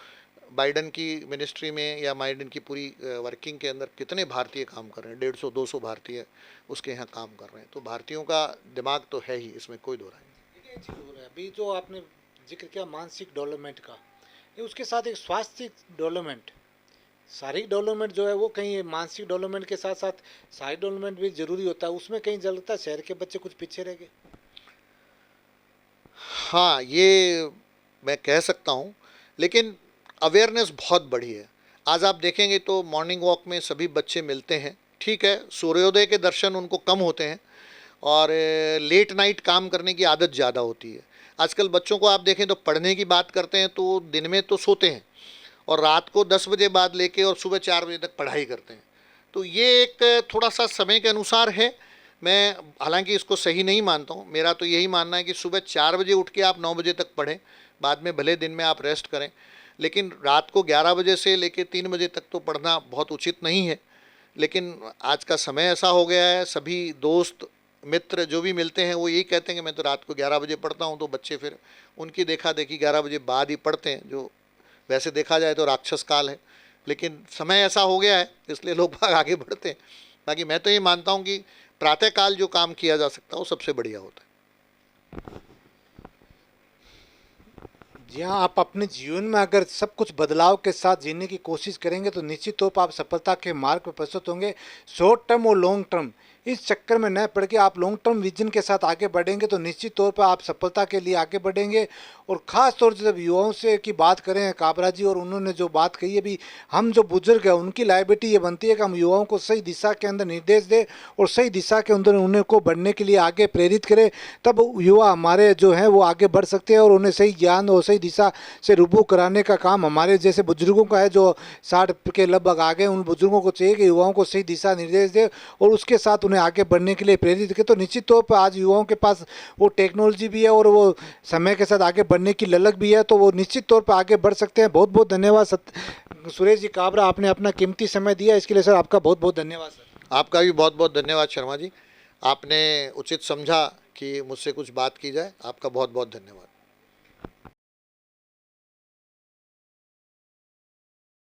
बाइडन की मिनिस्ट्री में या बाइडन की पूरी वर्किंग के अंदर कितने भारतीय काम कर रहे हैं, 150-200 भारतीय उसके यहाँ काम कर रहे हैं। तो भारतीयों का दिमाग तो है ही, इसमें कोई दो राय नहीं। देखिए, एक चीज़ हो रहा है अभी जो आपने जिक्र किया मानसिक डेवलपमेंट का, ये उसके साथ एक स्वास्थ्य डेवलपमेंट, शारीरिक डेवलपमेंट जो है वो कहीं मानसिक डेवलपमेंट के साथ साथ शारीरिक डेवलपमेंट भी जरूरी होता है, उसमें कहीं लगता है शहर के बच्चे कुछ पीछे रह गए। हाँ, ये मैं कह सकता हूँ, लेकिन अवेयरनेस बहुत बढ़ी है। आज आप देखेंगे तो मॉर्निंग वॉक में सभी बच्चे मिलते हैं। ठीक है, सूर्योदय के दर्शन उनको कम होते हैं और लेट नाइट काम करने की आदत ज़्यादा होती है। आजकल बच्चों को आप देखें तो पढ़ने की बात करते हैं तो दिन में तो सोते हैं और रात को 10 बजे बाद लेके और सुबह 4 बजे तक पढ़ाई करते हैं। तो ये एक थोड़ा सा समय के अनुसार है। मैं हालांकि इसको सही नहीं मानता हूँ। मेरा तो यही मानना है कि सुबह 4 बजे उठ के आप 9 बजे तक पढ़ें, बाद में भले दिन में आप रेस्ट करें, लेकिन रात को 11 बजे से लेके 3 बजे तक तो पढ़ना बहुत उचित नहीं है। लेकिन आज का समय ऐसा हो गया है, सभी दोस्त मित्र जो भी मिलते हैं वो यही कहते हैं कि मैं तो रात को 11 बजे पढ़ता हूँ, तो बच्चे फिर उनकी देखा देखी 11 बजे बाद ही पढ़ते हैं, जो वैसे देखा जाए तो राक्षस काल है, लेकिन समय ऐसा हो गया है इसलिए लोग भाग आगे बढ़ते हैं। बाकी मैं तो ये मानता हूँ कि प्रातःकाल जो काम किया जा सकता है वो सबसे बढ़िया होता है। जी हाँ, आप अपने जीवन में अगर सब कुछ बदलाव के साथ जीने की कोशिश करेंगे तो निश्चित तौर पर आप सफलता के मार्ग पर प्रस्तुत होंगे। शॉर्ट टर्म और लॉन्ग टर्म इस चक्कर में न पड़ के आप लॉन्ग टर्म विजन के साथ आगे बढ़ेंगे तो निश्चित तौर पर आप सफलता के लिए आगे बढ़ेंगे। और ख़ास तौर से जब युवाओं से की बात करें काबरा जी, और उन्होंने जो बात कही है, भी हम जो बुजुर्ग हैं उनकी लायबिलिटी ये बनती है कि हम युवाओं को सही दिशा के अंदर निर्देश दें और सही दिशा के अंदर उन्हें को बढ़ने के लिए आगे प्रेरित करें। तब युवा हमारे जो हैं वो आगे बढ़ सकते हैं और उन्हें सही ज्ञान और सही दिशा से रूबरू कराने का काम हमारे जैसे बुजुर्गों का है, जो 60 के लगभग आ गए। उन बुजुर्गों को चाहिए कि युवाओं को सही दिशा निर्देश दे और उसके साथ उन्हें आगे बढ़ने के लिए प्रेरित करें। तो निश्चित तौर पर आज युवाओं के पास वो टेक्नोलॉजी भी है और वो समय के साथ आगे बढ़ने की ललक भी है, तो वो निश्चित तौर पर आगे बढ़ सकते हैं। बहुत बहुत धन्यवाद सुरेश जी काबरा, आपने अपना कीमती समय दिया, इसके लिए सर आपका बहुत बहुत धन्यवाद। सर आपका भी बहुत बहुत धन्यवाद शर्मा जी, आपने उचित समझा कि मुझसे कुछ बात की जाए। आपका बहुत बहुत धन्यवाद।